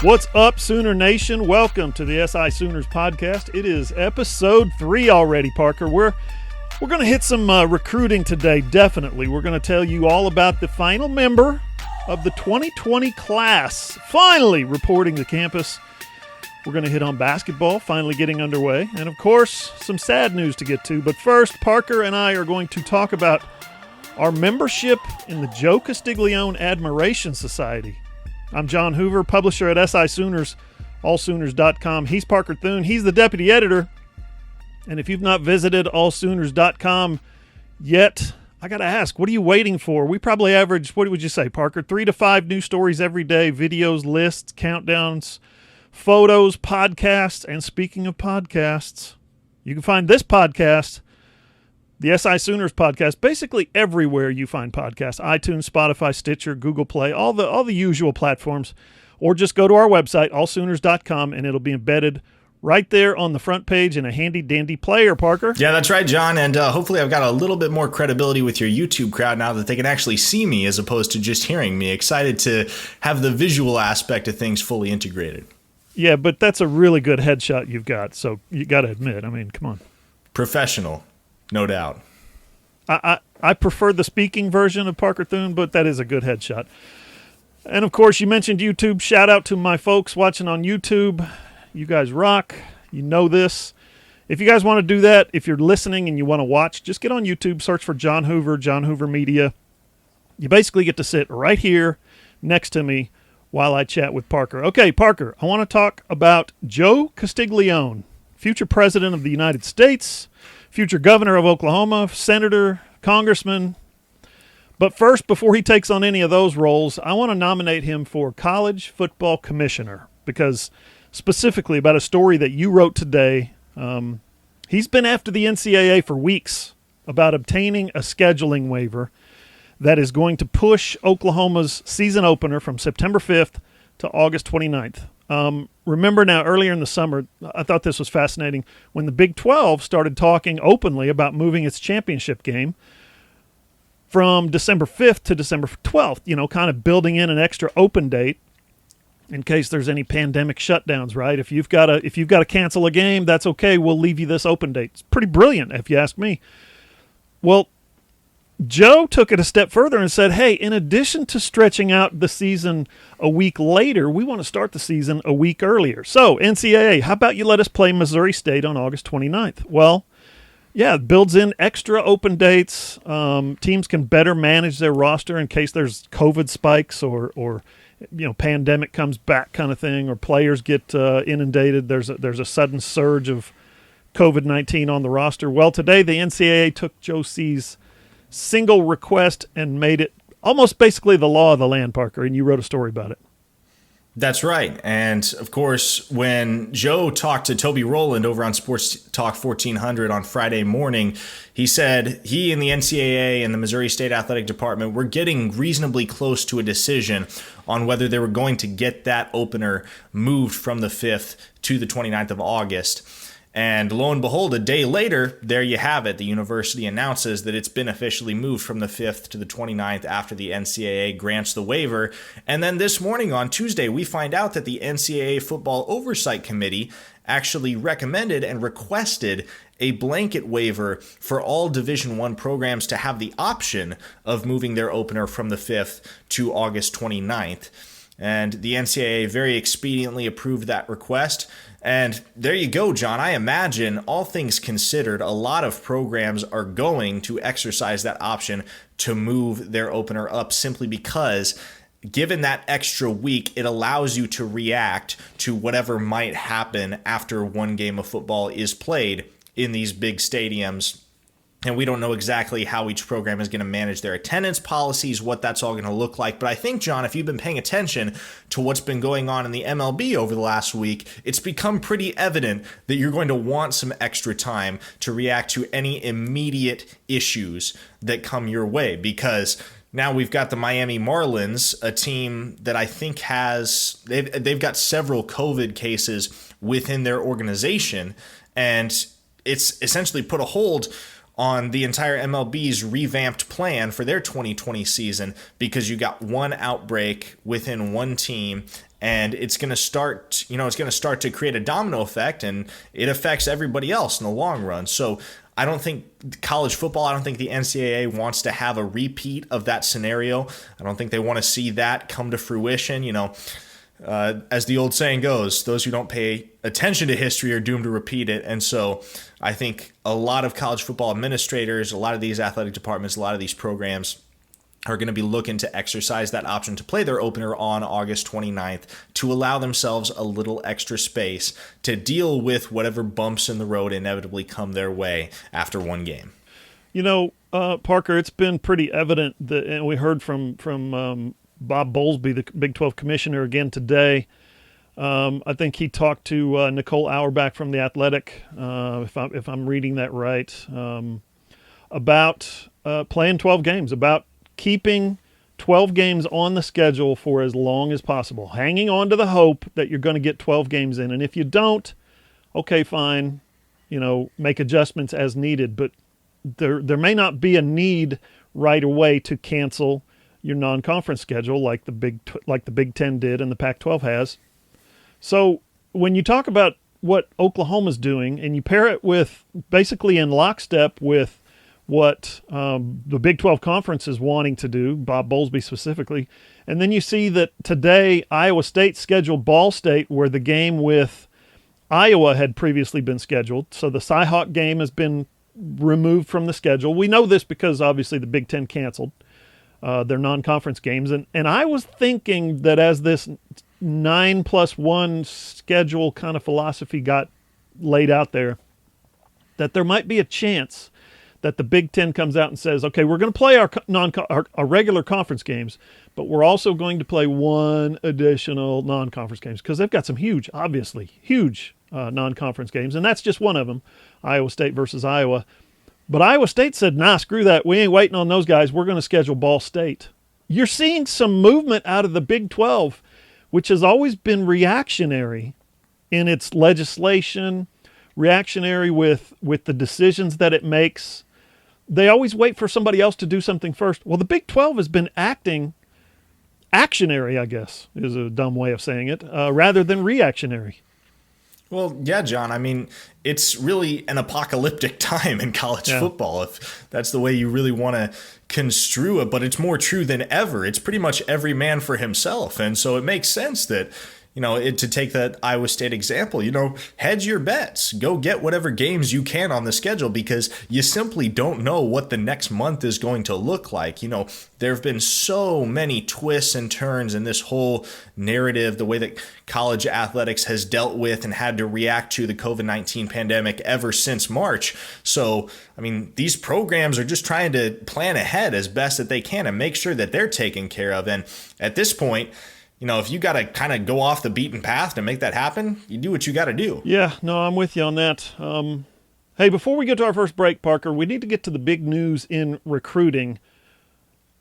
What's up, Sooner Nation? Welcome to the SI Sooners podcast. It is episode 3 already, Parker. We're going to hit some recruiting today, definitely. We're going to tell you all about the final member of the 2020 class finally reporting to campus. We're going to hit on basketball finally getting underway. And, of course, some sad news to get to. But first, Parker and I are going to talk about our membership in the Joe Castiglione Admiration Society. I'm John Hoover, publisher at SI Sooners, allsooners.com. He's Parker Thune. He's the deputy editor. And if you've not visited allsooners.com yet, I got to ask, what are you waiting for? We probably average, what would you say, Parker, 3 to 5 news stories every day, videos, lists, countdowns, photos, podcasts. And speaking of podcasts, you can find this podcast, the SI Sooners podcast, basically everywhere you find podcasts: iTunes, Spotify, Stitcher, Google Play, all the usual platforms. Or just go to our website, allsooners.com, and it'll be embedded right there on the front page in a handy-dandy player, Parker. Yeah, that's right, John, and hopefully I've got a little bit more credibility with your YouTube crowd now that they can actually see me as opposed to just hearing me. Excited to have the visual aspect of things fully integrated. Yeah, but that's a really good headshot you've got, so you got to admit, I mean, come on. Professional. No doubt. I prefer the speaking version of Parker Thune, but that is a good headshot. And, of course, you mentioned YouTube. Shout out to my folks watching on YouTube. You guys rock. You know this. If you guys want to do that, if you're listening and you want to watch, just get on YouTube, search for John Hoover Media. You basically get to sit right here next to me while I chat with Parker. Okay, Parker, I want to talk about Joe Castiglione, future president of the United States, future governor of Oklahoma, senator, congressman. But first, before he takes on any of those roles, I want to nominate him for college football commissioner because specifically about a story that you wrote today. He's been after the NCAA for weeks about obtaining a scheduling waiver that is going to push Oklahoma's season opener from September 5th to August 29th. Remember now, earlier in the summer, I thought this was fascinating, when the Big 12 started talking openly about moving its championship game from December 5th to December 12th, kind of building in an extra open date in case there's any pandemic shutdowns, right? If you've got to cancel a game, that's okay. We'll leave you this open date. It's pretty brilliant, if you ask me. Well, Joe took it a step further and said, hey, in addition to stretching out the season a week later, we want to start the season a week earlier. So, NCAA, how about you let us play Missouri State on August 29th? Well, yeah, it builds in extra open dates. Teams can better manage their roster in case there's COVID spikes or pandemic comes back kind of thing, or players get inundated. There's a sudden surge of COVID-19 on the roster. Well, today the NCAA took Joe C's single request and made it almost basically the law of the land, Parker, and you wrote a story about it. That's right. And, of course, when Joe talked to Toby Rowland over on Sports Talk 1400 on Friday morning, he said he and the NCAA and the Missouri State Athletic Department were getting reasonably close to a decision on whether they were going to get that opener moved from the 5th to the 29th of August. And lo and behold, a day later, there you have it. The university announces that it's been officially moved from the 5th to the 29th after the NCAA grants the waiver. And then this morning on Tuesday, we find out that the NCAA Football Oversight Committee actually recommended and requested a blanket waiver for all Division I programs to have the option of moving their opener from the 5th to August 29th. And the NCAA very expediently approved that request. And there you go, John. I imagine, all things considered, a lot of programs are going to exercise that option to move their opener up simply because, given that extra week, it allows you to react to whatever might happen after one game of football is played in these big stadiums. And we don't know exactly how each program is going to manage their attendance policies, what that's all going to look like. But I think, John, if you've been paying attention to what's been going on in the MLB over the last week, it's become pretty evident that you're going to want some extra time to react to any immediate issues that come your way. Because now we've got the Miami Marlins, a team that I think they've got several COVID cases within their organization. And it's essentially put a hold on the entire MLB's revamped plan for their 2020 season because you got one outbreak within one team, and it's going to start to create a domino effect, and it affects everybody else in the long run. So I don't think college football, I don't think the NCAA wants to have a repeat of that scenario. I don't think they want to see that come to fruition. As the old saying goes, those who don't pay attention to history are doomed to repeat it. And so I think a lot of college football administrators, a lot of these athletic departments, a lot of these programs are going to be looking to exercise that option to play their opener on August 29th to allow themselves a little extra space to deal with whatever bumps in the road inevitably come their way after one game. Parker, it's been pretty evident that, and we heard from Bob Bowlesby, the Big 12 commissioner, again today. I think he talked to Nicole Auerbach from The Athletic, if I'm reading that right, about playing 12 games, about keeping 12 games on the schedule for as long as possible, hanging on to the hope that you're going to get 12 games in. And if you don't, okay, fine, make adjustments as needed. But there may not be a need right away to cancel your non-conference schedule like the Big Ten did and the Pac-12 has. So when you talk about what Oklahoma's doing and you pair it with basically in lockstep with what the Big 12 Conference is wanting to do, Bob Bowlesby specifically, and then you see that today Iowa State scheduled Ball State where the game with Iowa had previously been scheduled. So the Cyhawk game has been removed from the schedule. We know this because obviously the Big Ten canceled their non-conference games. And I was thinking that as this 9+1 schedule kind of philosophy got laid out there, that there might be a chance that the Big Ten comes out and says, okay, we're going to play our regular conference games, but we're also going to play one additional non-conference games because they've got some huge non-conference games, and that's just one of them, Iowa State versus Iowa. But Iowa State said, nah, screw that. We ain't waiting on those guys. We're going to schedule Ball State. You're seeing some movement out of the Big 12, which has always been reactionary in its legislation, reactionary with the decisions that it makes. They always wait for somebody else to do something first. Well, the Big 12 has been actionary, I guess, is a dumb way of saying it, rather than reactionary. Well, yeah, John. I mean, it's really an apocalyptic time in college football, if that's the way you really want to construe it. But it's more true than ever. It's pretty much every man for himself. And so it makes sense that, to take that Iowa State example, hedge your bets. Go get whatever games you can on the schedule because you simply don't know what the next month is going to look like. There have been so many twists and turns in this whole narrative, the way that college athletics has dealt with and had to react to the COVID-19 pandemic ever since March. So, these programs are just trying to plan ahead as best that they can and make sure that they're taken care of. And at this point, if you got to kind of go off the beaten path to make that happen, you do what you got to do. Yeah, no, I'm with you on that. Hey, before we get to our first break, Parker, we need to get to the big news in recruiting.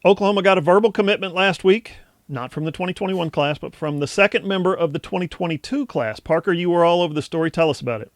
Oklahoma got a verbal commitment last week, not from the 2021 class, but from the second member of the 2022 class. Parker, you were all over the story. Tell us about it.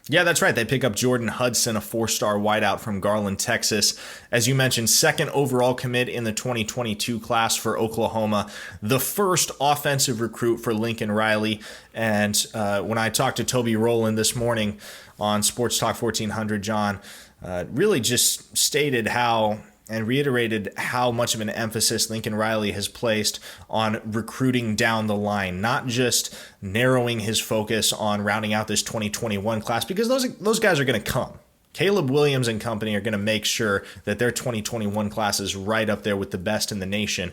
Yeah, that's right. They pick up Jordan Hudson, a 4-star wideout from Garland, Texas. As you mentioned, second overall commit in the 2022 class for Oklahoma, the first offensive recruit for Lincoln Riley. And when I talked to Toby Rowland this morning on Sports Talk 1400, John, really just stated how and reiterated how much of an emphasis Lincoln Riley has placed on recruiting down the line, not just narrowing his focus on rounding out this 2021 class, because those guys are going to come. Caleb Williams and company are going to make sure that their 2021 class is right up there with the best in the nation.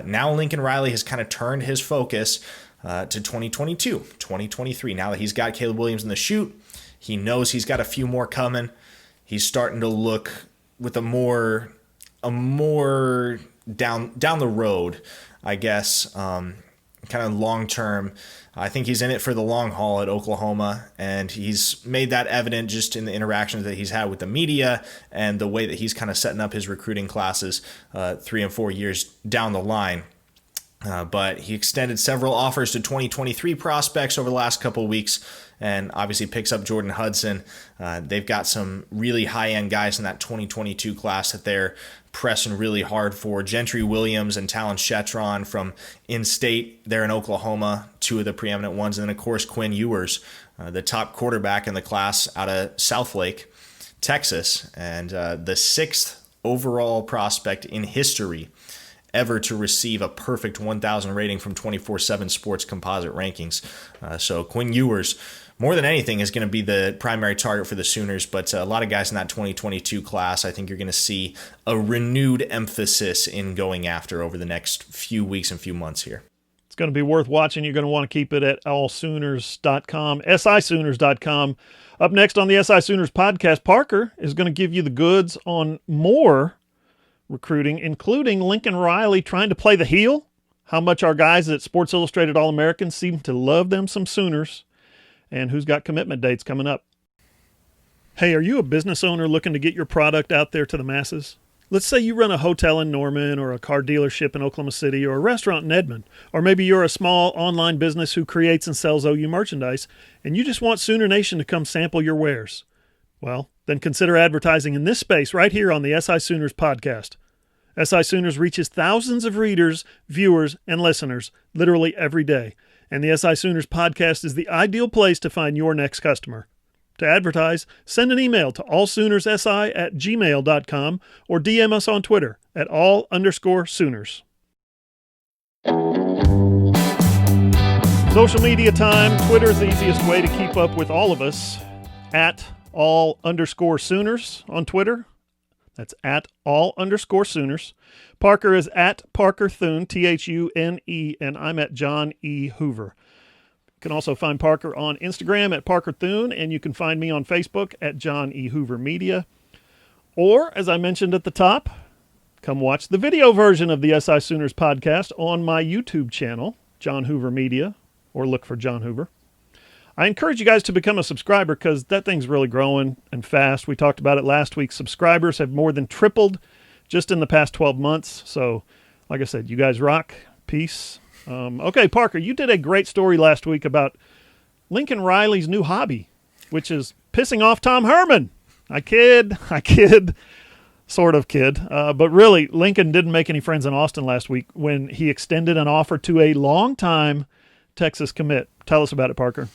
Now Lincoln Riley has kind of turned his focus to 2022, 2023. Now that he's got Caleb Williams in the chute, he knows he's got a few more coming. He's starting to look with a more down the road, I guess, kind of long term. I think he's in it for the long haul at Oklahoma, and he's made that evident just in the interactions that he's had with the media and the way that he's kind of setting up his recruiting classes 3 and 4 years down the line. But he extended several offers to 2023 prospects over the last couple of weeks, and obviously picks up Jordan Hudson. They've got some really high-end guys in that 2022 class that they're pressing really hard for. Gentry Williams and Talon Shetron from in-state there in Oklahoma, two of the preeminent ones. And then, of course, Quinn Ewers, the top quarterback in the class out of Southlake, Texas, and the 6th overall prospect in history ever to receive a perfect 1,000 rating from 24/7 Sports Composite Rankings. So Quinn Ewers, more than anything, is going to be the primary target for the Sooners, but a lot of guys in that 2022 class I think you're going to see a renewed emphasis in going after over the next few weeks and few months here. It's going to be worth watching. You're going to want to keep it at allsooners.com, sisooners.com. Up next on the SI Sooners podcast, Parker is going to give you the goods on more recruiting, including Lincoln Riley trying to play the heel, how much our guys at Sports Illustrated All-Americans seem to love them some Sooners, and who's got commitment dates coming up. Hey, are you a business owner looking to get your product out there to the masses? Let's say you run a hotel in Norman, or a car dealership in Oklahoma City, or a restaurant in Edmond, or maybe you're a small online business who creates and sells OU merchandise, and you just want Sooner Nation to come sample your wares. Well, then consider advertising in this space right here on the SI Sooners podcast. SI Sooners reaches thousands of readers, viewers, and listeners literally every day, and the SI Sooners podcast is the ideal place to find your next customer. To advertise, send an email to allsoonersi@gmail.com or DM us on Twitter at all_Sooners. Social media time. Twitter is the easiest way to keep up with all of us at all_Sooners on Twitter. That's at all_Sooners. Parker is at Parker Thune, Thune, and I'm at John E. Hoover. You can also find Parker on Instagram at Parker Thune, and you can find me on Facebook at John E. Hoover Media. Or, as I mentioned at the top, come watch the video version of the SI Sooners podcast on my YouTube channel, John Hoover Media, or look for John Hoover. I encourage you guys to become a subscriber because that thing's really growing and fast. We talked about it last week. Subscribers have more than tripled just in the past 12 months. So, like I said, you guys rock. Peace. Okay, Parker, you did a great story last week about Lincoln Riley's new hobby, which is pissing off Tom Herman. I kid, sort of kid. But really, Lincoln didn't make any friends in Austin last week when he extended an offer to a longtime Texas commit. Tell us about it, Parker.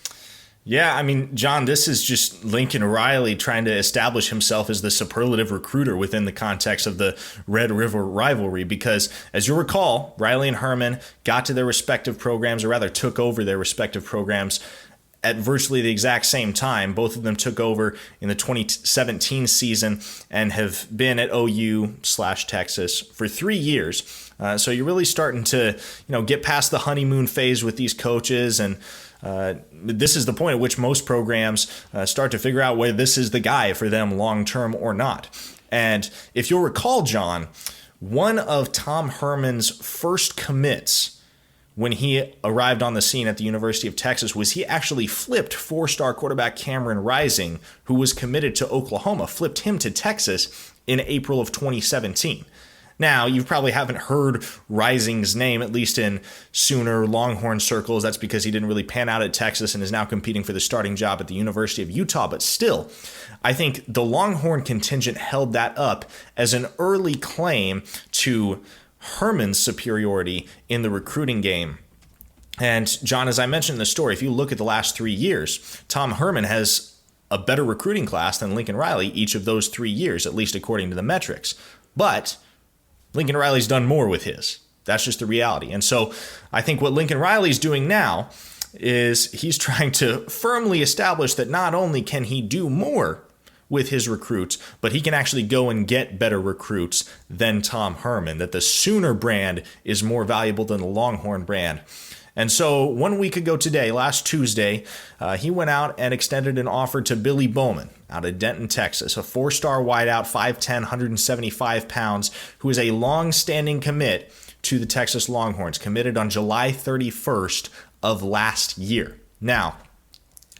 Yeah, I mean, John, this is just Lincoln Riley trying to establish himself as the superlative recruiter within the context of the Red River rivalry because, as you'll recall, Riley and Herman got to their respective programs, or rather took over their respective programs at virtually the exact same time. Both of them took over in the 2017 season and have been at OU/Texas for 3 years. So you're really starting to, get past the honeymoon phase with these coaches, and this is the point at which most programs start to figure out whether this is the guy for them long-term or not. And if you'll recall, John, one of Tom Herman's first commits when he arrived on the scene at the University of Texas was he actually flipped 4-star quarterback Cameron Rising, who was committed to Oklahoma, flipped him to Texas in April of 2017. Now, you probably haven't heard Rising's name, at least in Sooner Longhorn circles. That's because he didn't really pan out at Texas and is now competing for the starting job at the University of Utah. But still, I think the Longhorn contingent held that up as an early claim to Herman's superiority in the recruiting game. And, John, as I mentioned in the story, if you look at the last 3 years, Tom Herman has a better recruiting class than Lincoln Riley each of those 3 years, at least according to the metrics. But Lincoln Riley's done more with his. That's just the reality. And so I think what Lincoln Riley's doing now is he's trying to firmly establish that not only can he do more with his recruits, but he can actually go and get better recruits than Tom Herman, that the Sooner brand is more valuable than the Longhorn brand. And so 1 week ago today, last Tuesday, he went out and extended an offer to Billy Bowman out of Denton, Texas, a 4-star wideout, 5'10", 175 pounds, who is a long-standing commit to the Texas Longhorns, committed on July 31st of last year. Now,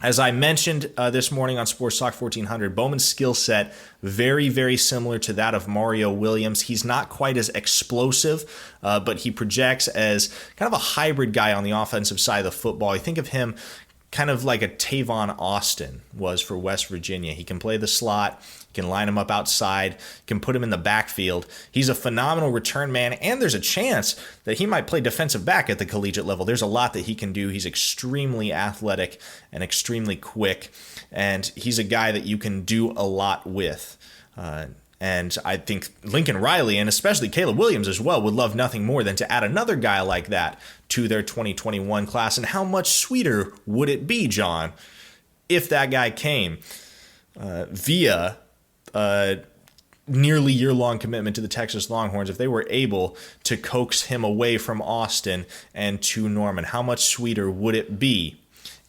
As I mentioned this morning on Sports Talk 1400, Bowman's skill set very, very similar to that of Mario Williams. He's not quite as explosive, but he projects as kind of a hybrid guy on the offensive side of the football. You think of him kind of like a Tavon Austin was for West Virginia. He can play the slot, can line him up outside, can put him in the backfield. He's a phenomenal return man, and there's a chance that he might play defensive back at the collegiate level. There's a lot that he can do. He's extremely athletic and extremely quick, and he's a guy that you can do a lot with. And I think Lincoln Riley, and especially Caleb Williams as well, would love nothing more than to add another guy like that to their 2021 class. And how much sweeter would it be, John, if that guy came via a nearly year-long commitment to the Texas Longhorns, if they were able to coax him away from Austin and to Norman? How much sweeter would it be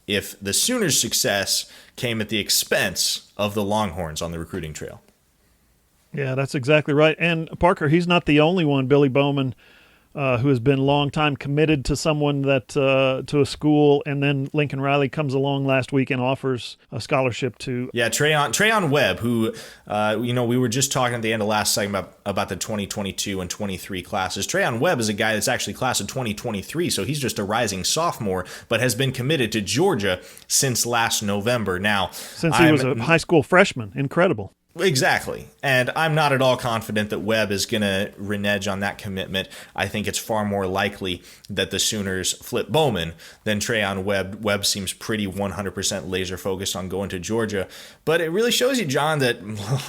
if the Sooners' success came at the expense of the Longhorns on the recruiting trail? Yeah, that's exactly right. And Parker, he's not the only one, Billy Bowman, who has been long time committed to someone that to a school, and then Lincoln Riley comes along last week and offers a scholarship to. Yeah, Trayon Webb, who we were just talking at the end of last segment about the 2022 and 23 classes. Trayon Webb is a guy that's actually class of 2023, so he's just a rising sophomore, but has been committed to Georgia since last November. Now, since he was a high school freshman, incredible. Exactly. And I'm not at all confident that Webb is going to renege on that commitment. I think it's far more likely that the Sooners flip Bowman than Trayon Webb. Webb seems pretty 100% laser focused on going to Georgia. But it really shows you, John, that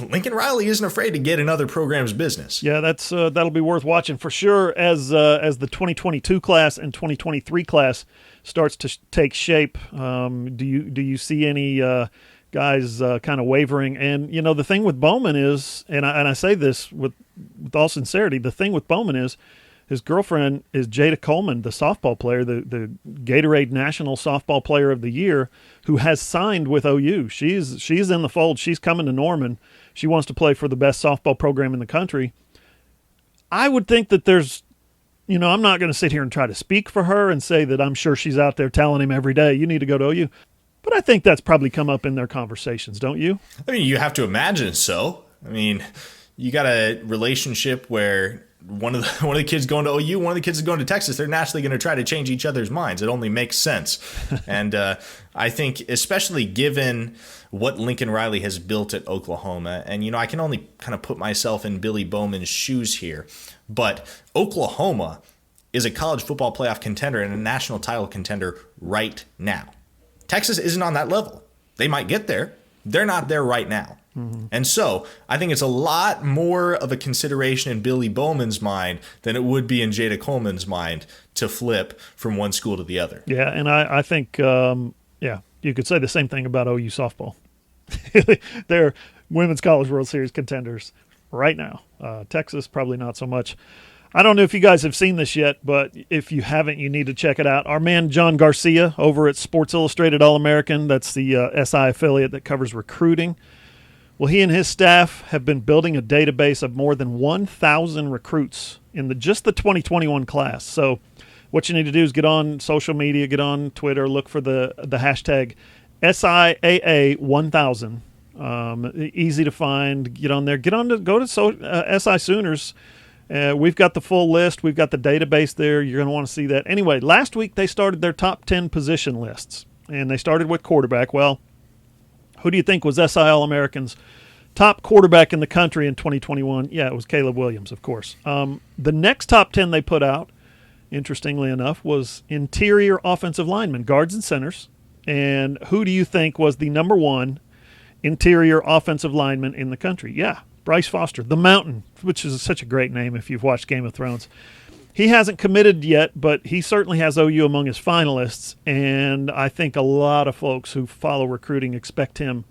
Lincoln Riley isn't afraid to get in other programs' business. Yeah, that'll be worth watching for sure as the 2022 class and 2023 class starts to take shape. Do you see any guys kind of wavering? And the thing with Bowman is, and I say this with all sincerity, the thing with Bowman is his girlfriend is Jada Coleman, the softball player, the Gatorade National Softball Player of the Year, who has signed with OU. She's in the fold. She's coming to Norman. She wants to play for the best softball program in the country. I would think that there's, I'm not going to sit here and try to speak for her and say that I'm sure she's out there telling him every day, you need to go to OU. But I think that's probably come up in their conversations, don't you? I mean, you have to imagine so. I mean, you got a relationship where one of the kids going to OU, one of the kids is going to Texas. They're naturally going to try to change each other's minds. It only makes sense. And I think, especially given what Lincoln Riley has built at Oklahoma, and I can only kind of put myself in Billy Bowman's shoes here, but Oklahoma is a college football playoff contender and a national title contender right now. Texas isn't on that level. They might get there. They're not there right now. Mm-hmm. And so I think it's a lot more of a consideration in Billy Bowman's mind than it would be in Jada Coleman's mind to flip from one school to the other. Yeah, and I think, you could say the same thing about OU softball. They're Women's College World Series contenders right now. Texas, probably not so much. I don't know if you guys have seen this yet, but if you haven't, you need to check it out. Our man John Garcia over at Sports Illustrated All-American, that's the SI affiliate that covers recruiting. Well, he and his staff have been building a database of more than 1,000 recruits in just the 2021 class. So what you need to do is get on social media, get on Twitter, look for the hashtag SIAA1000. Easy to find. Get on there. Go to SI Sooners. We've got the full list. We've got the database there. You're going to want to see that. Anyway, last week they started their top 10 position lists, and they started with quarterback. Well, who do you think was SI All-American's top quarterback in the country in 2021? Yeah, it was Caleb Williams, of course. The next top 10 they put out, interestingly enough, was interior offensive linemen, guards and centers. And who do you think was the number one interior offensive lineman in the country? Yeah, Bryce Foster, the Mountain, which is such a great name if you've watched Game of Thrones. He hasn't committed yet, but he certainly has OU among his finalists, and I think a lot of folks who follow recruiting expect him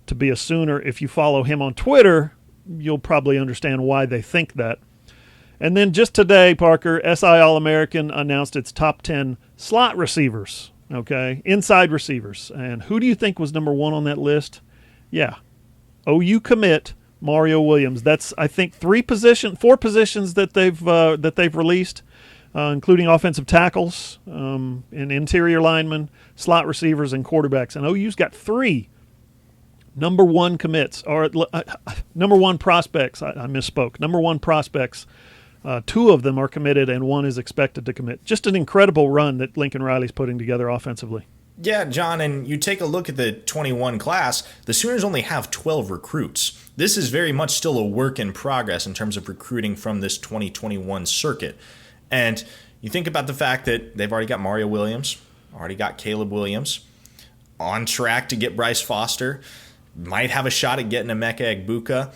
to be a Sooner. If you follow him on Twitter, you'll probably understand why they think that. And then just today, Parker, SI All-American announced its top 10 slot receivers, okay, inside receivers. And who do you think was number one on that list? Yeah, OU commit Mario Williams. That's, I think, four positions that they've released. including offensive tackles and interior linemen, slot receivers, and quarterbacks. And OU's got 3 number 1 commits, or number 1 prospects. I misspoke. Number 1 prospects. 2 of them are committed, and 1 is expected to commit. Just an incredible run that Lincoln Riley's putting together offensively. Yeah, John, and you take a look at the 21 class, the Sooners only have 12 recruits. This is very much still a work in progress in terms of recruiting from this 2021 circuit. And you think about the fact that they've already got Mario Williams, already got Caleb Williams, on track to get Bryce Foster, might have a shot at getting Emeka Egbuka.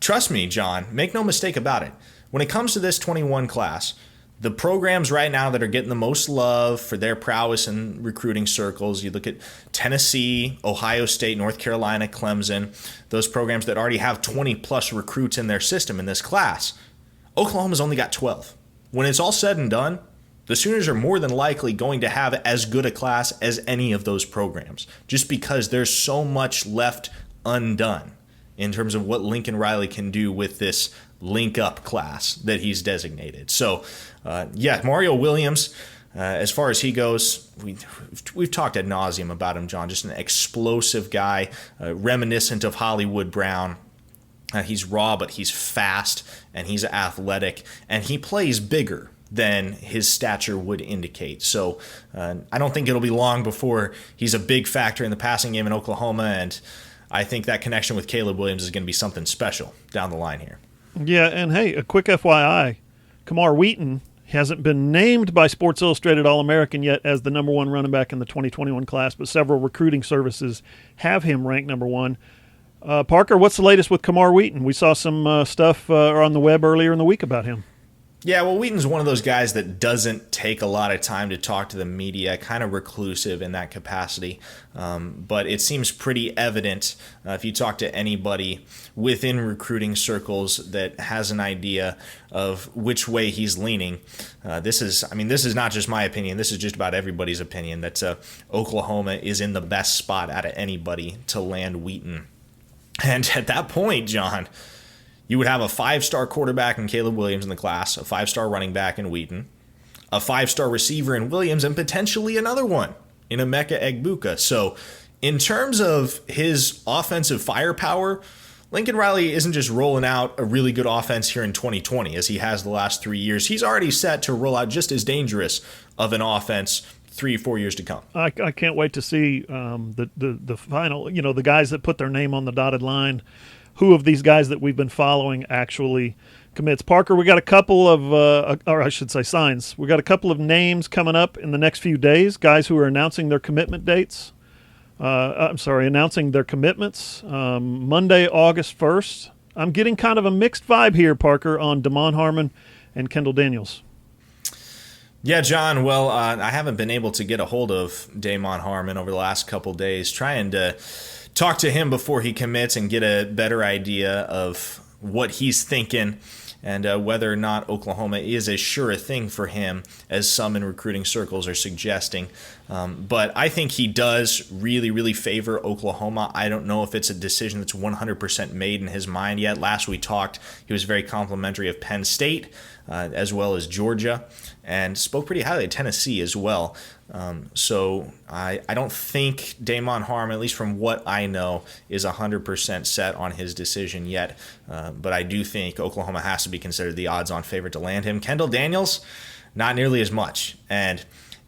Trust me, John, make no mistake about it. When it comes to this 21 class, the programs right now that are getting the most love for their prowess in recruiting circles, you look at Tennessee, Ohio State, North Carolina, Clemson, those programs that already have 20-plus recruits in their system in this class. Oklahoma's only got 12. When it's all said and done, the Sooners are more than likely going to have as good a class as any of those programs, just because there's so much left undone in terms of what Lincoln Riley can do with this link-up class that he's designated. So, Mario Williams, as far as he goes, we've talked ad nauseum about him, John. Just an explosive guy, reminiscent of Hollywood Brown. He's raw, but he's fast, and he's athletic, and he plays bigger than his stature would indicate. So I don't think it'll be long before he's a big factor in the passing game in Oklahoma, and I think that connection with Caleb Williams is going to be something special down the line here. Yeah, and hey, a quick FYI, Kamar Wheaton hasn't been named by Sports Illustrated All-American yet as the number 1 running back in the 2021 class, but several recruiting services have him ranked number 1. Parker, what's the latest with Kamar Wheaton? We saw some stuff on the web earlier in the week about him. Yeah, well, Wheaton's one of those guys that doesn't take a lot of time to talk to the media, kind of reclusive in that capacity. But it seems pretty evident if you talk to anybody within recruiting circles that has an idea of which way he's leaning. This is not just my opinion. This is just about everybody's opinion that Oklahoma is in the best spot out of anybody to land Wheaton. And at that point, John, you would have a 5-star quarterback in Caleb Williams in the class, a 5-star running back in Wheaton, a 5-star receiver in Williams, and potentially another one in Emeka Egbuka. So in terms of his offensive firepower, Lincoln Riley isn't just rolling out a really good offense here in 2020 as he has the last 3 years. He's already set to roll out just as dangerous of an offense 3-4 years to come. I can't wait to see the final, the guys that put their name on the dotted line. Who of these guys that we've been following actually commits? Parker, we got a couple of, signs. We got a couple of names coming up in the next few days, guys who are announcing their commitment dates. Announcing their commitments. Monday, August 1st. I'm getting kind of a mixed vibe here, Parker, on Damon Harmon and Kendall Daniels. Yeah, John, well, I haven't been able to get a hold of Damon Harmon over the last couple days, trying to talk to him before he commits and get a better idea of what he's thinking and whether or not Oklahoma is as sure a thing for him as some in recruiting circles are suggesting. But I think he does really, really favor Oklahoma. I don't know if it's a decision that's 100% made in his mind yet. Last we talked, he was very complimentary of Penn State as well as Georgia, and spoke pretty highly of Tennessee as well. So I don't think Damon Harmon, at least from what I know, is 100% set on his decision yet. But I do think Oklahoma has to be considered the odds-on favorite to land him. Kendall Daniels, not nearly as much. And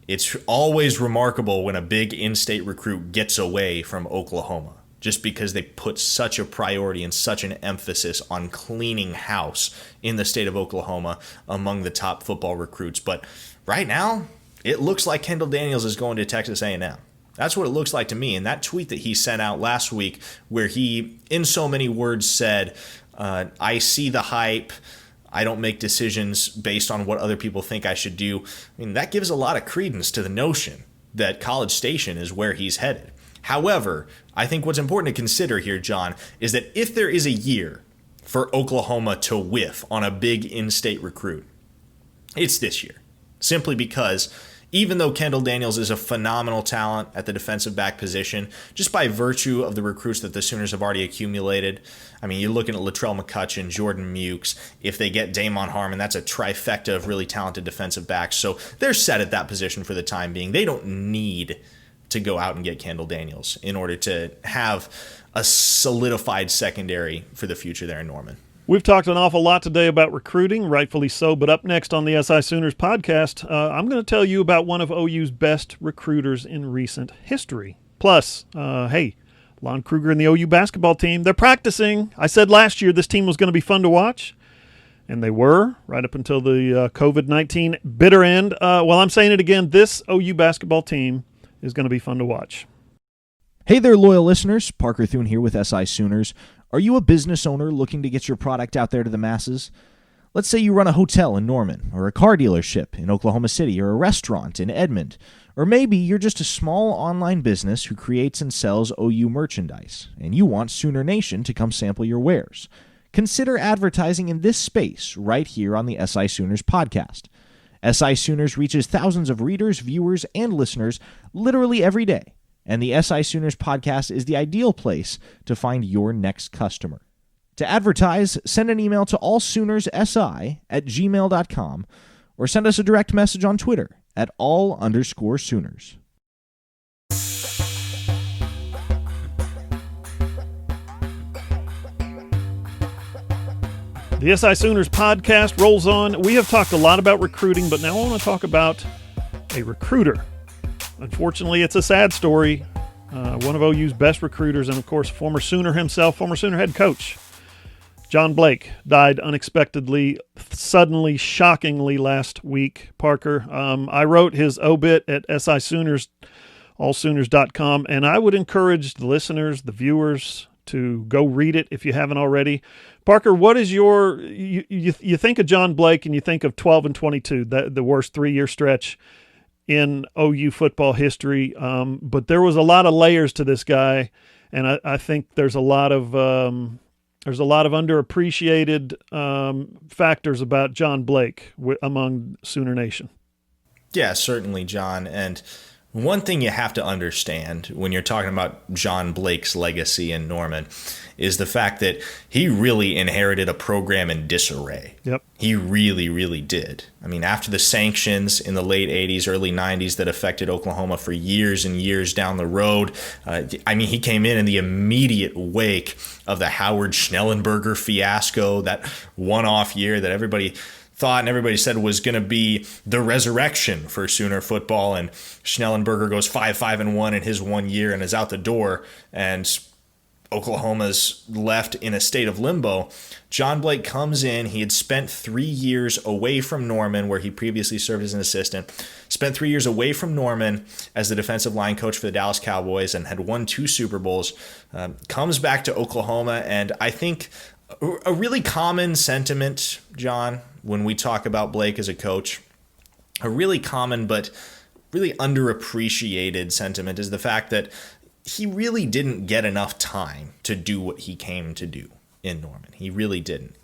it's always remarkable when a big in-state recruit gets away from Oklahoma, just because they put such a priority and such an emphasis on cleaning house in the state of Oklahoma among the top football recruits. But right now, it looks like Kendall Daniels is going to Texas A&M. That's what it looks like to me. And that tweet that he sent out last week, where he, in so many words, said, I see the hype, I don't make decisions based on what other people think I should do. I mean, that gives a lot of credence to the notion that College Station is where he's headed. However, I think what's important to consider here, John, is that if there is a year for Oklahoma to whiff on a big in-state recruit, it's this year. Simply because even though Kendall Daniels is a phenomenal talent at the defensive back position, just by virtue of the recruits that the Sooners have already accumulated. I mean, you're looking at Latrell McCutcheon, Jordan Mukes. If they get Damon Harmon, that's a trifecta of really talented defensive backs. So they're set at that position for the time being. They don't need to go out and get Kendall Daniels in order to have a solidified secondary for the future there in Norman. We've talked an awful lot today about recruiting, rightfully so, but up next on the SI Sooners podcast, I'm going to tell you about one of OU's best recruiters in recent history. Plus, hey, Lon Kruger and the OU basketball team, they're practicing. I said last year this team was going to be fun to watch, and they were, right up until the COVID-19 bitter end. Well, I'm saying it again, this OU basketball team is going to be fun to watch. Hey there, loyal listeners. Parker Thune here with SI Sooners. Are you a business owner looking to get your product out there to the masses? Let's say you run a hotel in Norman, or a car dealership in Oklahoma City, or a restaurant in Edmond. Or maybe you're just a small online business who creates and sells OU merchandise, and you want Sooner Nation to come sample your wares. Consider advertising in this space right here on the SI Sooners podcast. SI Sooners reaches thousands of readers, viewers, and listeners literally every day. And the SI Sooners podcast is the ideal place to find your next customer. To advertise, send an email to allsoonersi@gmail.com or send us a direct message on Twitter at @all_Sooners. The SI Sooners podcast rolls on. We have talked a lot about recruiting, but now I want to talk about a recruiter. Unfortunately, it's a sad story. One of OU's best recruiters and, of course, former Sooner himself, former Sooner head coach, John Blake, died unexpectedly, suddenly, shockingly last week, Parker. I wrote his obit at SI Sooners, allsooners.com, and I would encourage the listeners, the viewers, to go read it if you haven't already. Parker, what is your you think of John Blake and you think of 12-22, the worst 3-year stretch in OU football history, but there was a lot of layers to this guy, and I think there's a lot of underappreciated factors about John Blake among Sooner Nation. Yeah, certainly, John. And one thing you have to understand when you're talking about John Blake's legacy in Norman is the fact that he really inherited a program in disarray. Yep. He really, really did. I mean, after the sanctions in the late 80s, early 90s that affected Oklahoma for years and years down the road, he came in the immediate wake of the Howard Schnellenberger fiasco, that one-off year that everybody thought and everybody said was going to be the resurrection for Sooner football, and Schnellenberger goes 5-5-1 in his 1 year and is out the door, and Oklahoma's left in a state of limbo. John Blake comes in. He had spent 3 years away from Norman, where he previously served as an assistant, spent 3 years away from Norman as the defensive line coach for the Dallas Cowboys and had won 2 Super Bowls, comes back to Oklahoma, and I think a really common sentiment, John, when we talk about Blake as a coach, a really common but really underappreciated sentiment is the fact that he really didn't get enough time to do what he came to do in Norman. He really didn't.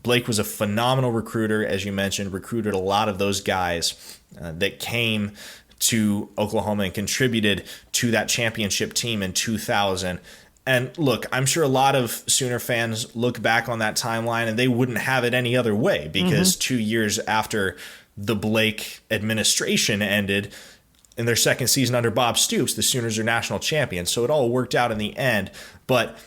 Blake was a phenomenal recruiter, as you mentioned, recruited a lot of those guys that came to Oklahoma and contributed to that championship team in 2000. And look, I'm sure a lot of Sooner fans look back on that timeline and they wouldn't have it any other way, because 2 years after the Blake administration ended, in their second season under Bob Stoops, the Sooners are national champions. So it all worked out in the end. But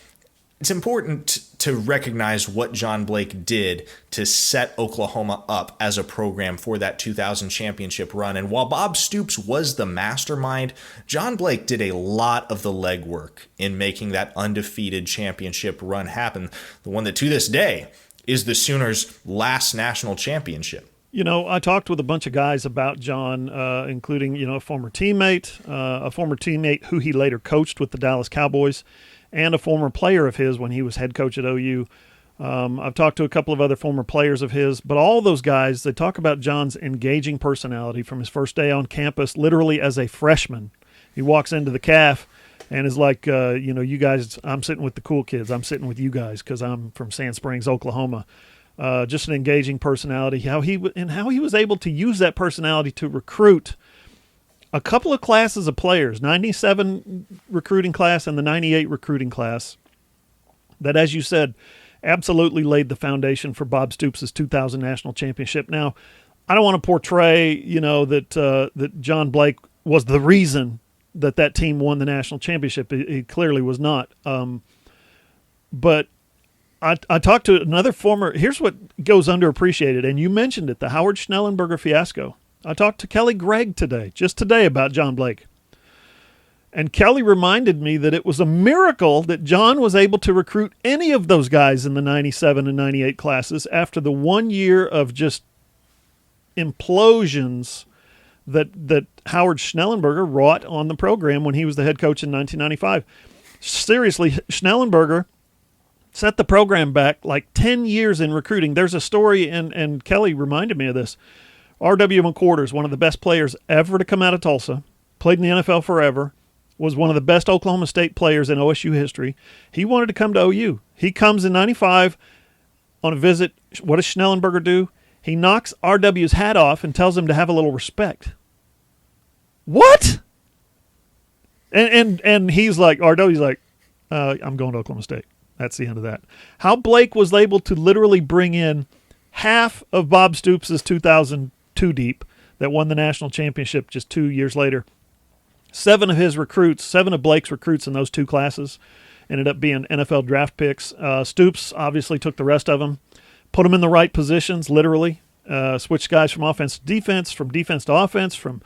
it's important to recognize what John Blake did to set Oklahoma up as a program for that 2000 championship run. And while Bob Stoops was the mastermind, John Blake did a lot of the legwork in making that undefeated championship run happen, the one that to this day is the Sooners' last national championship. You know, I talked with a bunch of guys about John, including, a former teammate who he later coached with the Dallas Cowboys, and a former player of his when he was head coach at OU. I've talked to a couple of other former players of his, but all those guys, they talk about John's engaging personality from his first day on campus, literally as a freshman. He walks into the CAF and is like, you guys, I'm sitting with the cool kids. I'm sitting with you guys because I'm from Sand Springs, Oklahoma. Just an engaging personality, how he was able to use that personality to recruit a couple of classes of players, 97 recruiting class and the 98 recruiting class, that, as you said, absolutely laid the foundation for Bob Stoops' 2000 national championship. Now, I don't want to portray, that John Blake was the reason that team won the national championship. He clearly was not. But I talked to another former – here's what goes underappreciated, and you mentioned it, the Howard Schnellenberger fiasco. I talked to Kelly Gregg just today about John Blake. And Kelly reminded me that it was a miracle that John was able to recruit any of those guys in the 97 and 98 classes after the 1 year of just implosions that Howard Schnellenberger wrought on the program when he was the head coach in 1995. Seriously, Schnellenberger set the program back like 10 years in recruiting. There's a story, and Kelly reminded me of this. R.W. McQuarters, one of the best players ever to come out of Tulsa, played in the NFL forever, was one of the best Oklahoma State players in OSU history. He wanted to come to OU. He comes in 95 on a visit. What does Schnellenberger do? He knocks R.W.'s hat off and tells him to have a little respect. What? And he's like, R.W.'s like, I'm going to Oklahoma State. That's the end of that. How Blake was able to literally bring in half of Bob Stoops' 2002 deep that won the national championship just 2 years later. Seven of Blake's recruits in those two classes ended up being NFL draft picks. Stoops obviously took the rest of them, put them in the right positions, literally, switched guys from offense to defense, from defense to offense, from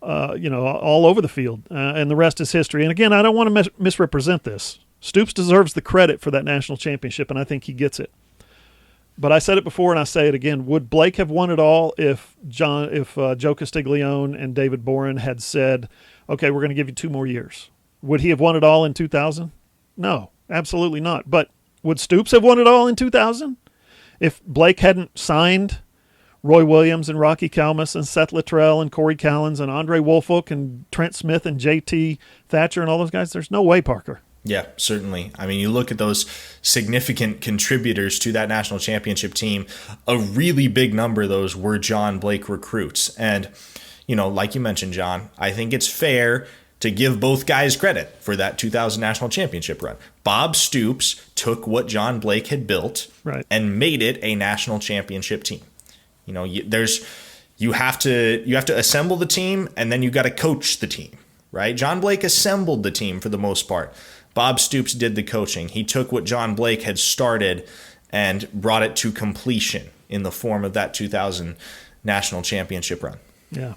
all over the field, and the rest is history. And again, I don't want to misrepresent this. Stoops deserves the credit for that national championship, and I think he gets it. But I said it before, and I say it again. Would Blake have won it all if Joe Castiglione and David Boren had said, okay, we're going to give you 2 more years? Would he have won it all in 2000? No, absolutely not. But would Stoops have won it all in 2000? If Blake hadn't signed Roy Williams and Rocky Kalmus and Seth Littrell and Corey Callens and Andre Wolfolk and Trent Smith and J.T. Thatcher and all those guys, there's no way, Parker. Yeah, certainly. I mean, you look at those significant contributors to that national championship team, a really big number of those were John Blake recruits. And, like you mentioned, John, I think it's fair to give both guys credit for that 2000 national championship run. Bob Stoops took what John Blake had built and made it a national championship team. You have to assemble the team, and then you got to coach the team, right? John Blake assembled the team for the most part. Bob Stoops did the coaching. He took what John Blake had started and brought it to completion in the form of that 2000 national championship run. Yeah.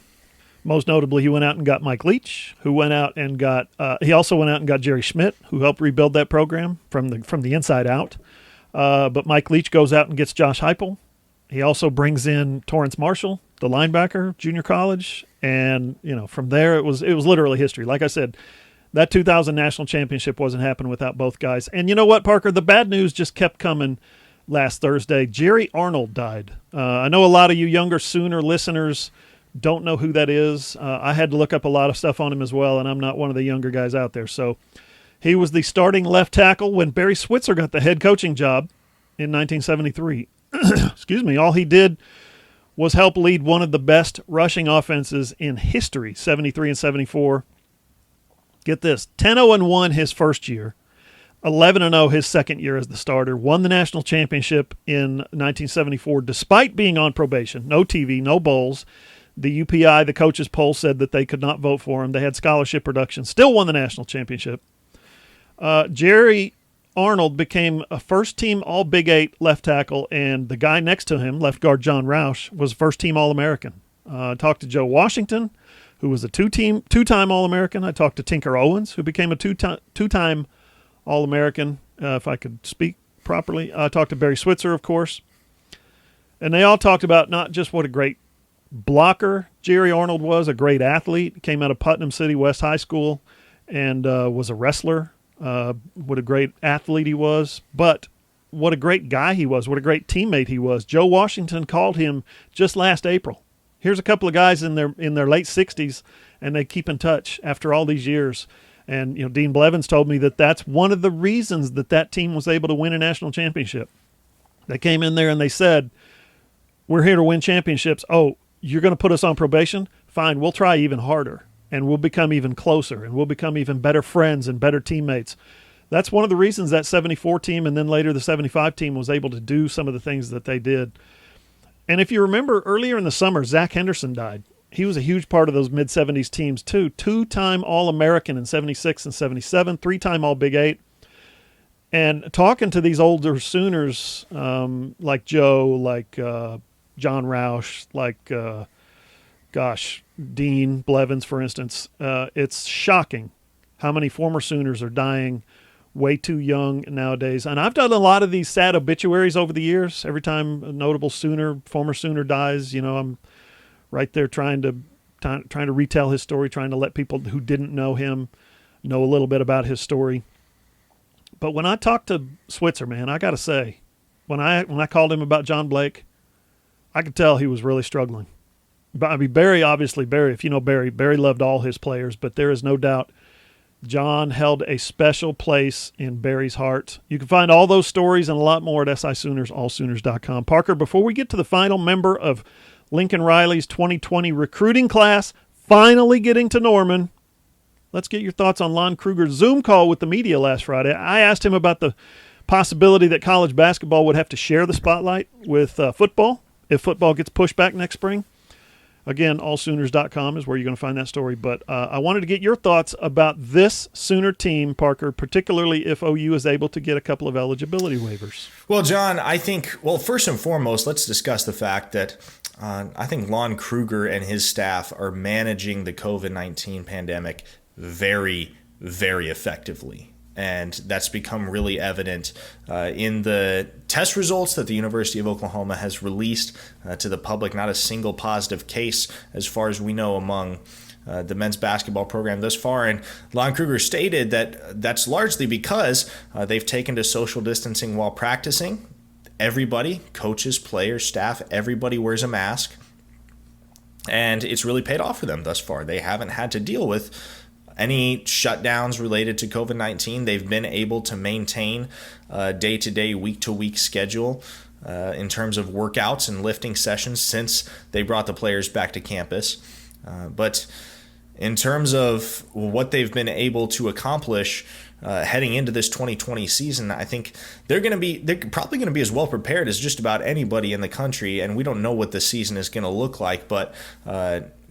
Most notably, he went out and got Mike Leach, who went out and got he also went out and got Jerry Schmidt, who helped rebuild that program from the inside out. But Mike Leach goes out and gets Josh Heupel. He also brings in Torrance Marshall, the linebacker, junior college, and from there it was literally history. Like I said, that 2000 national championship wasn't happening without both guys. And you know what, Parker? The bad news just kept coming last Thursday. Jerry Arnold died. I know a lot of you younger Sooner listeners don't know who that is. I had to look up a lot of stuff on him as well, and I'm not one of the younger guys out there. So he was the starting left tackle when Barry Switzer got the head coaching job in 1973. Excuse me. All he did was help lead one of the best rushing offenses in history, 73 and 74. Get this, 10-0-1 his first year, 11-0 his second year as the starter, won the national championship in 1974 despite being on probation, no TV, no bowls. The UPI, the coaches' poll, said that they could not vote for him. They had scholarship production, still won the national championship. Jerry Arnold became a first-team All-Big 8 left tackle, and the guy next to him, left guard John Roush, was first-team All-American. Talked to Joe Washington, who was a two-time All-American. I talked to Tinker Owens, who became a two-time All-American, if I could speak properly. I talked to Barry Switzer, of course. And they all talked about not just what a great blocker Jerry Arnold was, a great athlete, came out of Putnam City West High School and was a wrestler. What a great athlete he was, but what a great guy he was, what a great teammate he was. Joe Washington called him just last April. Here's a couple of guys in their late 60s, and they keep in touch after all these years. And Dean Blevins told me that that's one of the reasons that team was able to win a national championship. They came in there and they said, "We're here to win championships. Oh, you're going to put us on probation? Fine, we'll try even harder." and we'll become even closer, and we'll become even better friends and better teammates. That's one of the reasons that 74 team and then later the 75 team was able to do some of the things that they did. And if you remember earlier in the summer, Zach Henderson died. He was a huge part of those mid-70s teams too. 2-time All-American in 76 and 77, 3-time All-Big 8. And talking to these older Sooners like Joe, like John Roush, like, Dean Blevins, for instance, it's shocking how many former Sooners are dying way too young nowadays. And I've done a lot of these sad obituaries over the years. Every time a notable former Sooner dies, I'm right there trying to retell his story, trying to let people who didn't know him know a little bit about his story. But when I talked to Switzer, man, I got to say, when I called him about John Blake, I could tell he was really struggling. But I mean, Barry, if you know Barry loved all his players, but there is no doubt John held a special place in Barry's heart. You can find all those stories and a lot more at SISooners, Parker, before we get to the final member of Lincoln Riley's 2020 recruiting class finally getting to Norman, let's get your thoughts on Lon Kruger's Zoom call with the media last Friday. I asked him about the possibility that college basketball would have to share the spotlight with football if football gets pushed back next spring. Again, allsooners.com is where you're going to find that story. But I wanted to get your thoughts about this Sooner team, Parker, particularly if OU is able to get a couple of eligibility waivers. Well, John, I think, first and foremost, let's discuss the fact that I think Lon Kruger and his staff are managing the COVID-19 pandemic very, very effectively. And that's become really evident in the test results that the University of Oklahoma has released to the public. Not a single positive case, as far as we know, among the men's basketball program thus far. And Lon Kruger stated that that's largely because they've taken to social distancing while practicing. Everybody, coaches, players, staff, everybody wears a mask. And it's really paid off for them thus far. They haven't had to deal with any shutdowns related to COVID-19. They've been able to maintain a day-to-day, week-to-week schedule in terms of workouts and lifting sessions since they brought the players back to campus. But in terms of what they've been able to accomplish heading into this 2020 season, I think they're probably going to be as well prepared as just about anybody in the country. And we don't know what the season is going to look like, but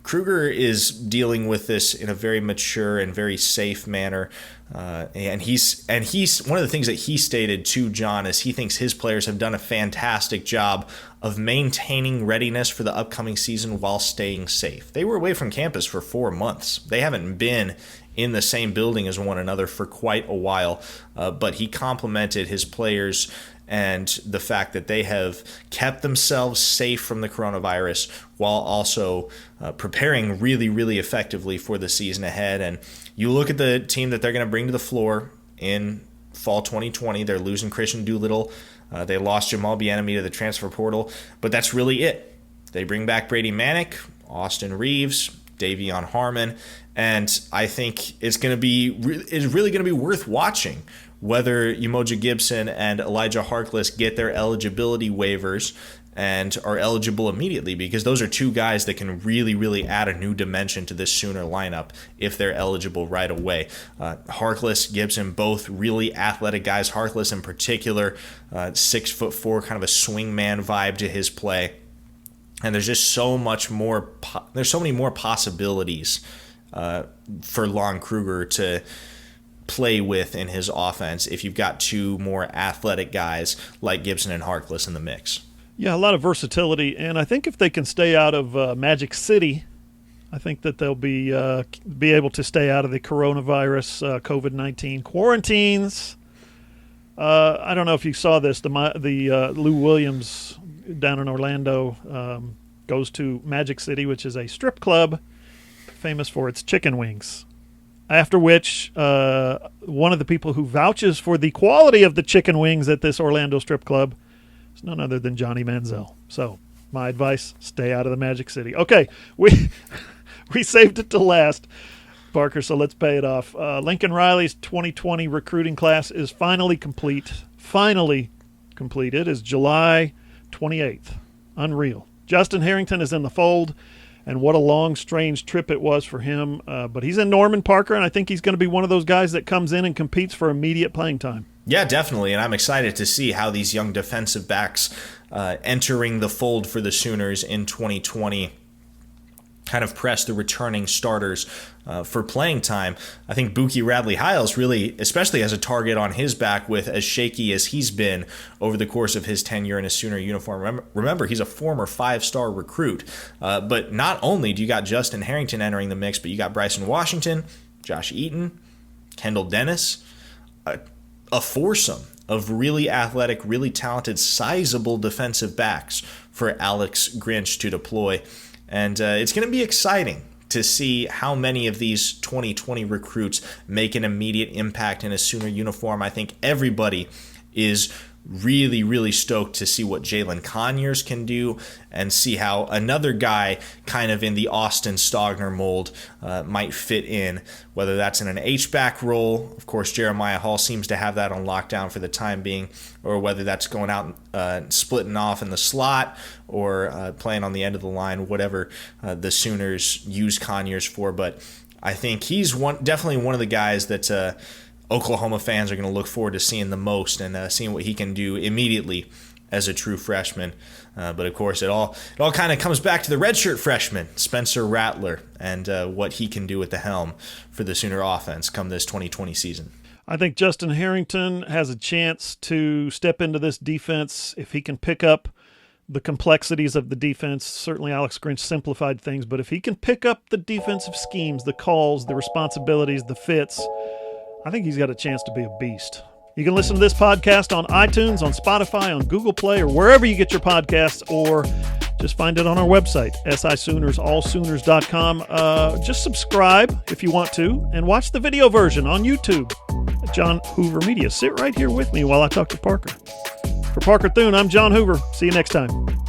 Kruger is dealing with this in a very mature and very safe manner, and he's one of the things that he stated to John is he thinks his players have done a fantastic job of maintaining readiness for the upcoming season while staying safe. They were away from campus for 4 months. They haven't been in the same building as one another for quite a while, but he complimented his players and the fact that they have kept themselves safe from the coronavirus while also preparing really, really effectively for the season ahead. And you look at the team that they're going to bring to the floor in fall 2020. They're losing Christian Doolittle. They lost Jamal Bieniemy to the transfer portal, but that's really it. They bring back Brady Manick, Austin Reeves, Davion Harmon, and I think it's really going to be worth watching whether Umoja Gibson and Elijah Harkless get their eligibility waivers and are eligible immediately, because those are two guys that can really, really add a new dimension to this Sooner lineup if they're eligible right away. Harkless, Gibson, both really athletic guys. Harkless in particular, 6'4", kind of a swingman vibe to his play. And there's just so much more. There's so many more possibilities for Lon Kruger to play with in his offense if you've got two more athletic guys like Gibson and Harkless in the mix. Yeah, a lot of versatility, and I think if they can stay out of Magic City, I think that they'll be able to stay out of the coronavirus, COVID-19 quarantines. I don't know if you saw this. The Lou Williams down in Orlando goes to Magic City, which is a strip club famous for its chicken wings. After which, one of the people who vouches for the quality of the chicken wings at this Orlando strip club is none other than Johnny Manziel. So, my advice, stay out of the Magic City. Okay, we saved it to last, Parker, so let's pay it off. Lincoln Riley's 2020 recruiting class is finally complete. Finally completed is July 28th. Unreal. Justin Harrington is in the fold. and what a long, strange trip it was for him. But he's in Norman, Parker, and I think he's going to be one of those guys that comes in and competes for immediate playing time. Yeah, definitely, and I'm excited to see how these young defensive backs entering the fold for the Sooners in 2020 kind of press the returning starters for playing time. I think Buki Radley-Hiles really, especially as a target on his back with as shaky as he's been over the course of his tenure in a Sooner uniform. Remember, he's a former 5-star recruit. But not only do you got Justin Harrington entering the mix, but you got Bryson Washington, Josh Eaton, Kendall Dennis, a foursome of really athletic, really talented, sizable defensive backs for Alex Grinch to deploy. And it's going to be exciting to see how many of these 2020 recruits make an immediate impact in a Sooner uniform. I think everybody is really, really stoked to see what Jalen Conyers can do and see how another guy kind of in the Austin Stogner mold might fit in, whether that's in an H-back role. Of course, Jeremiah Hall seems to have that on lockdown for the time being, or whether that's going out splitting off in the slot or playing on the end of the line, whatever the Sooners use Conyers for. But I think he's definitely one of the guys that Oklahoma fans are going to look forward to seeing the most and seeing what he can do immediately as a true freshman. But of course, it all kind of comes back to the redshirt freshman, Spencer Rattler, and what he can do at the helm for the Sooner offense come this 2020 season. I think Justin Harrington has a chance to step into this defense if he can pick up the complexities of the defense. Certainly Alex Grinch simplified things, but if he can pick up the defensive schemes, the calls, the responsibilities, the fits, I think he's got a chance to be a beast. You can listen to this podcast on iTunes, on Spotify, on Google Play, or wherever you get your podcasts, or just find it on our website, sisooners.allsooners.com. Just subscribe if you want to, and watch the video version on YouTube. John Hoover Media. Sit right here with me while I talk to Parker. For Parker Thune, I'm John Hoover. See you next time.